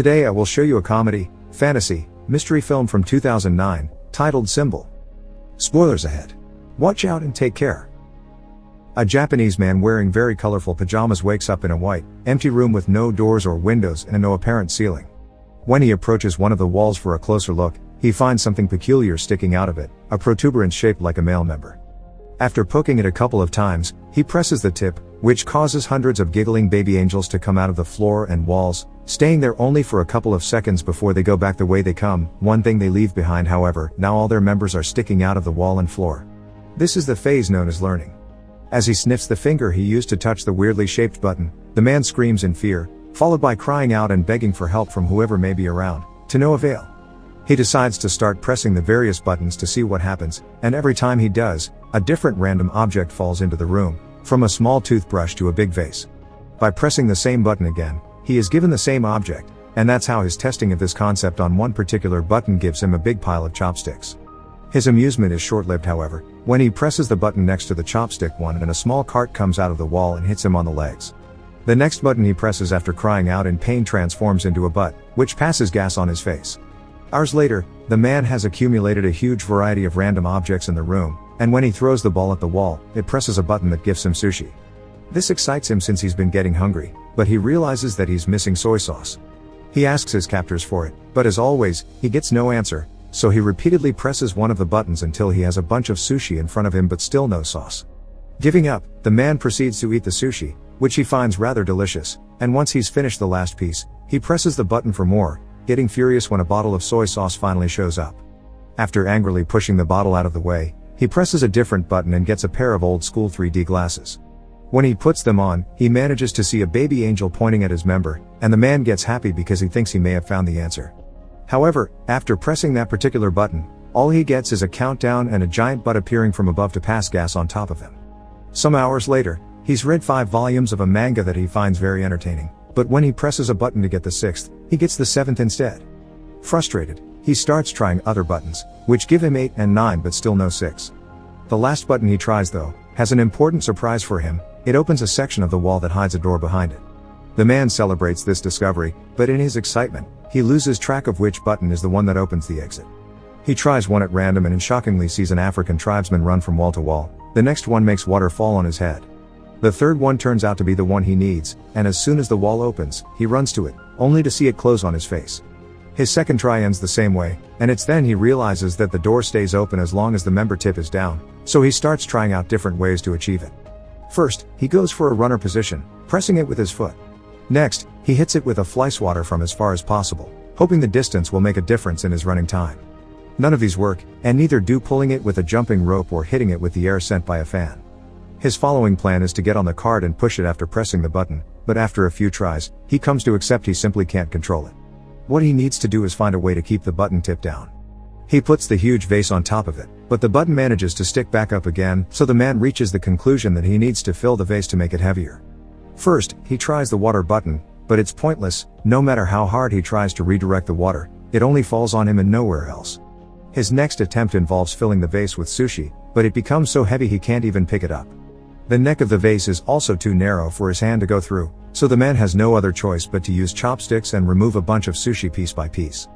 Today I will show you a comedy, fantasy, mystery film from 2009, titled Symbol. Spoilers ahead. Watch out and take care. A Japanese man wearing very colorful pajamas wakes up in a white, empty room with no doors or windows and no apparent ceiling. When he approaches one of the walls for a closer look, he finds something peculiar sticking out of it, a protuberance shaped like a male member. After poking it a couple of times, he presses the tip, which causes hundreds of giggling baby angels to come out of the floor and walls, staying there only for a couple of seconds before they go back the way they come. One thing they leave behind, however, now all their members are sticking out of the wall and floor. This is the phase known as learning. As he sniffs the finger he used to touch the weirdly shaped button, the man screams in fear, followed by crying out and begging for help from whoever may be around, to no avail. He decides to start pressing the various buttons to see what happens, and every time he does, a different random object falls into the room, from a small toothbrush to a big vase. By pressing the same button again, he is given the same object, and that's how his testing of this concept on one particular button gives him a big pile of chopsticks. His amusement is short-lived, however, when he presses the button next to the chopstick one and a small cart comes out of the wall and hits him on the legs. The next button he presses after crying out in pain transforms into a butt, which passes gas on his face. Hours later, the man has accumulated a huge variety of random objects in the room, and when he throws the ball at the wall, it presses a button that gives him sushi. This excites him since he's been getting hungry, but he realizes that he's missing soy sauce. He asks his captors for it, but as always, he gets no answer, so he repeatedly presses one of the buttons until he has a bunch of sushi in front of him but still no sauce. Giving up, the man proceeds to eat the sushi, which he finds rather delicious, and once he's finished the last piece, he presses the button for more, getting furious when a bottle of soy sauce finally shows up. After angrily pushing the bottle out of the way, he presses a different button and gets a pair of old school 3D glasses. When he puts them on, he manages to see a baby angel pointing at his member, and the man gets happy because he thinks he may have found the answer. However, after pressing that particular button, all he gets is a countdown and a giant butt appearing from above to pass gas on top of him. Some hours later, he's read 5 volumes of a manga that he finds very entertaining, but when he presses a button to get the 6th, he gets the 7th instead. Frustrated, he starts trying other buttons, which give him 8 and 9 but still no 6. The last button he tries, though, has an important surprise for him. It opens a section of the wall that hides a door behind it. The man celebrates this discovery, but in his excitement, he loses track of which button is the one that opens the exit. He tries one at random and shockingly sees an African tribesman run from wall to wall. The next one makes water fall on his head. The third one turns out to be the one he needs, and as soon as the wall opens, he runs to it, only to see it close on his face. His second try ends the same way, and it's then he realizes that the door stays open as long as the member tip is down, so he starts trying out different ways to achieve it. First, he goes for a runner position, pressing it with his foot. Next, he hits it with a fly swatter from as far as possible, hoping the distance will make a difference in his running time. None of these work, and neither do pulling it with a jumping rope or hitting it with the air sent by a fan. His following plan is to get on the cart and push it after pressing the button, but after a few tries, he comes to accept he simply can't control it. What he needs to do is find a way to keep the button tip down. He puts the huge vase on top of it, but the button manages to stick back up again, so the man reaches the conclusion that he needs to fill the vase to make it heavier. First, he tries the water button, but it's pointless. No matter how hard he tries to redirect the water, it only falls on him and nowhere else. His next attempt involves filling the vase with sushi, but it becomes so heavy he can't even pick it up. The neck of the vase is also too narrow for his hand to go through, so the man has no other choice but to use chopsticks and remove a bunch of sushi piece by piece.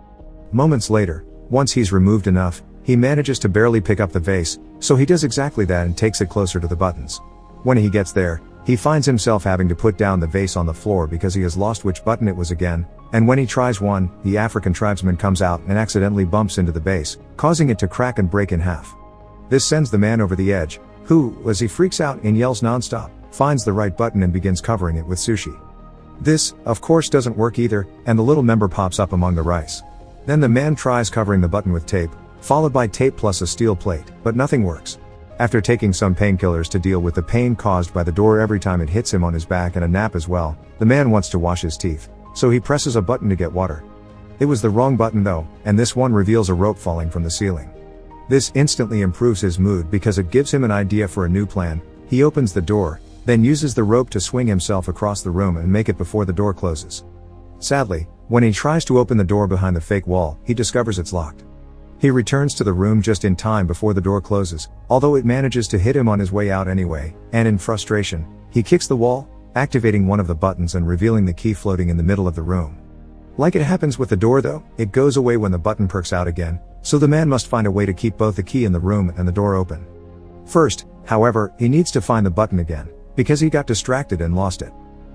Moments later, once he's removed enough, he manages to barely pick up the vase, so he does exactly that and takes it closer to the buttons. When he gets there, he finds himself having to put down the vase on the floor because he has lost which button it was again, and when he tries one, the African tribesman comes out and accidentally bumps into the base, causing it to crack and break in half. This sends the man over the edge, who, as he freaks out and yells nonstop, finds the right button and begins covering it with sushi. This, of course, doesn't work either, and the little member pops up among the rice. Then the man tries covering the button with tape, followed by tape plus a steel plate, but nothing works. After taking some painkillers to deal with the pain caused by the door every time it hits him on his back and a nap as well, the man wants to wash his teeth, so he presses a button to get water. It was the wrong button though, and this one reveals a rope falling from the ceiling. This instantly improves his mood because it gives him an idea for a new plan. He opens the door, then uses the rope to swing himself across the room and make it before the door closes. Sadly, when he tries to open the door behind the fake wall, he discovers it's locked. He returns to the room just in time before the door closes, although it manages to hit him on his way out anyway, and in frustration, he kicks the wall, activating one of the buttons and revealing the key floating in the middle of the room. Like it happens with the door though, it goes away when the button perks out again, so the man must find a way to keep both the key in the room and the door open. First, however, he needs to find the button again, because he got distracted and lost it.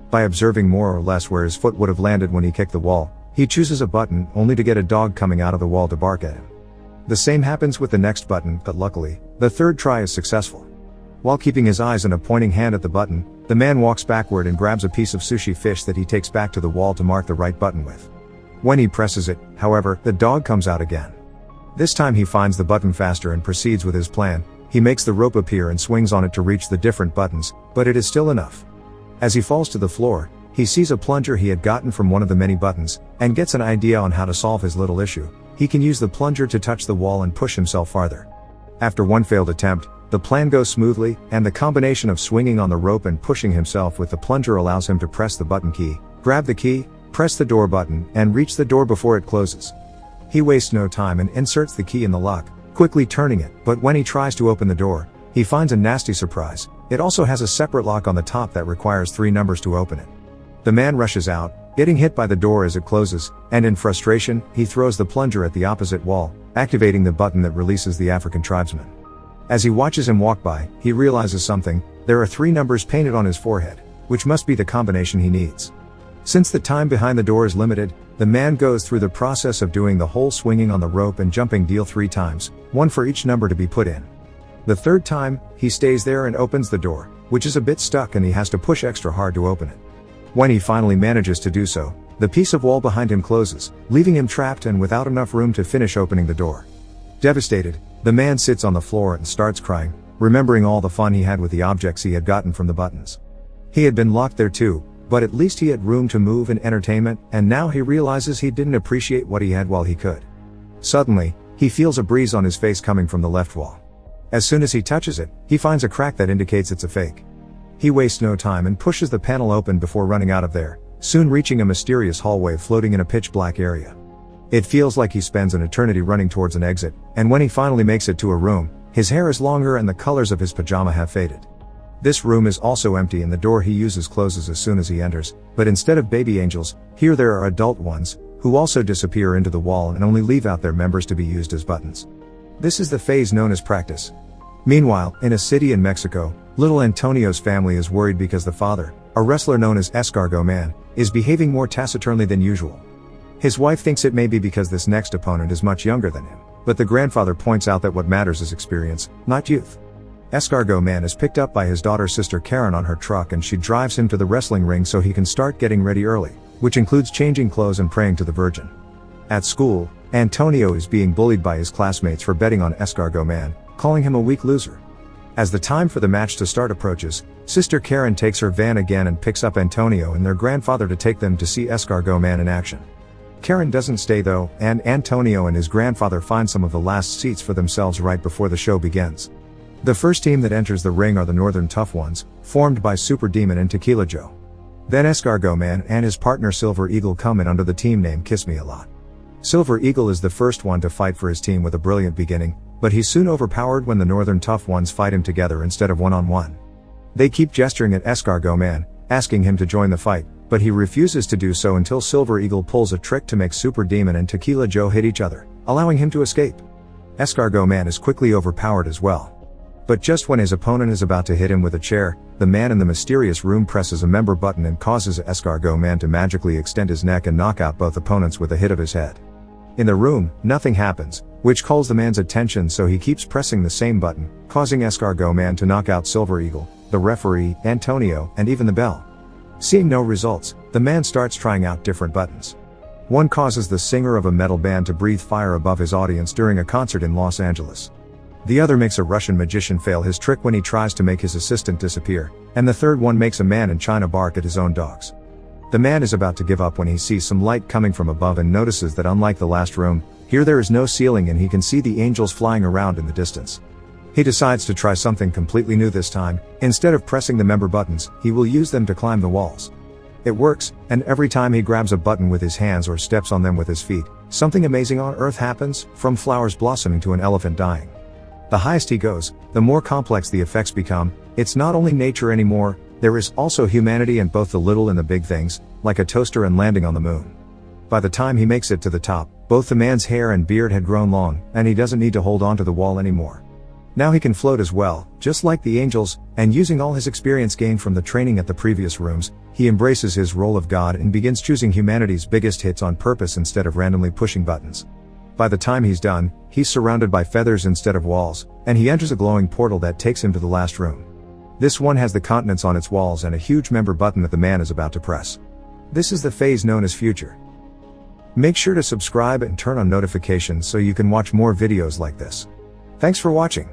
By observing more or less where his foot would have landed when he kicked the wall, he chooses a button only to get a dog coming out of the wall to bark at him. The same happens with the next button, but luckily, the third try is successful. While keeping his eyes and a pointing hand at the button, the man walks backward and grabs a piece of sushi fish that he takes back to the wall to mark the right button with. When he presses it, however, the dog comes out again. This time he finds the button faster and proceeds with his plan. He makes the rope appear and swings on it to reach the different buttons, but it is still enough. As he falls to the floor, he sees a plunger he had gotten from one of the many buttons, and gets an idea on how to solve his little issue. He can use the plunger to touch the wall and push himself farther. After one failed attempt, the plan goes smoothly, and the combination of swinging on the rope and pushing himself with the plunger allows him to press the button key, grab the key, press the door button, and reach the door before it closes. He wastes no time and inserts the key in the lock, quickly turning it, but when he tries to open the door, he finds a nasty surprise. It also has a separate lock on the top that requires 3 numbers to open it. The man rushes out, getting hit by the door as it closes, and in frustration, he throws the plunger at the opposite wall, activating the button that releases the African tribesman. As he watches him walk by, he realizes something. There are 3 numbers painted on his forehead, which must be the combination he needs. Since the time behind the door is limited, the man goes through the process of doing the whole swinging on the rope and jumping deal 3 times, 1 for each number to be put in. The third time, he stays there and opens the door, which is a bit stuck and he has to push extra hard to open it. When he finally manages to do so, the piece of wall behind him closes, leaving him trapped and without enough room to finish opening the door. Devastated, the man sits on the floor and starts crying, remembering all the fun he had with the objects he had gotten from the buttons. He had been locked there too, but at least he had room to move and entertainment, and now he realizes he didn't appreciate what he had while he could. Suddenly, he feels a breeze on his face coming from the left wall. As soon as he touches it, he finds a crack that indicates it's a fake. He wastes no time and pushes the panel open before running out of there, soon reaching a mysterious hallway floating in a pitch-black area. It feels like he spends an eternity running towards an exit, and when he finally makes it to a room, his hair is longer and the colors of his pajama have faded. This room is also empty and the door he uses closes as soon as he enters, but instead of baby angels, here there are adult ones, who also disappear into the wall and only leave out their members to be used as buttons. This is the phase known as practice. Meanwhile, in a city in Mexico, little Antonio's family is worried because the father, a wrestler known as Escargot Man, is behaving more taciturnly than usual. His wife thinks it may be because this next opponent is much younger than him, but the grandfather points out that what matters is experience, not youth. Escargot Man is picked up by his daughter's sister Karen on her truck and she drives him to the wrestling ring so he can start getting ready early, which includes changing clothes and praying to the Virgin. At school, Antonio is being bullied by his classmates for betting on Escargot Man, calling him a weak loser. As the time for the match to start approaches, Sister Karen takes her van again and picks up Antonio and their grandfather to take them to see Escargot Man in action. Karen doesn't stay though, and Antonio and his grandfather find some of the last seats for themselves right before the show begins. The first team that enters the ring are the Northern Tough Ones, formed by Super Demon and Tequila Joe. Then Escargot Man and his partner Silver Eagle come in under the team name Kiss Me A Lot. Silver Eagle is the first one to fight for his team with a brilliant beginning, but he's soon overpowered when the Northern Tough Ones fight him together instead of one-on-one. They keep gesturing at Escargot Man, asking him to join the fight, but he refuses to do so until Silver Eagle pulls a trick to make Super Demon and Tequila Joe hit each other, allowing him to escape. Escargot Man is quickly overpowered as well. But just when his opponent is about to hit him with a chair, the man in the mysterious room presses a member button and causes Escargot Man to magically extend his neck and knock out both opponents with a hit of his head. In the room, nothing happens, which calls the man's attention, so he keeps pressing the same button, causing Escargot Man to knock out Silver Eagle, the referee, Antonio, and even the bell. Seeing no results, the man starts trying out different buttons. One causes the singer of a metal band to breathe fire above his audience during a concert in Los Angeles. The other makes a Russian magician fail his trick when he tries to make his assistant disappear, and the third one makes a man in China bark at his own dogs. The man is about to give up when he sees some light coming from above and notices that unlike the last room, here there is no ceiling and he can see the angels flying around in the distance. He decides to try something completely new this time. Instead of pressing the member buttons, he will use them to climb the walls. It works, and every time he grabs a button with his hands or steps on them with his feet, something amazing on earth happens, from flowers blossoming to an elephant dying. The highest he goes, the more complex the effects become. It's not only nature anymore, there is also humanity and both the little and the big things, like a toaster and landing on the moon. By the time he makes it to the top, both the man's hair and beard had grown long, and he doesn't need to hold on to the wall anymore. Now he can float as well, just like the angels, and using all his experience gained from the training at the previous rooms, he embraces his role of God and begins choosing humanity's biggest hits on purpose instead of randomly pushing buttons. By the time he's done, he's surrounded by feathers instead of walls, and he enters a glowing portal that takes him to the last room. This one has the continents on its walls and a huge member button that the man is about to press. This is the phase known as future. Make sure to subscribe and turn on notifications so you can watch more videos like this. Thanks for watching.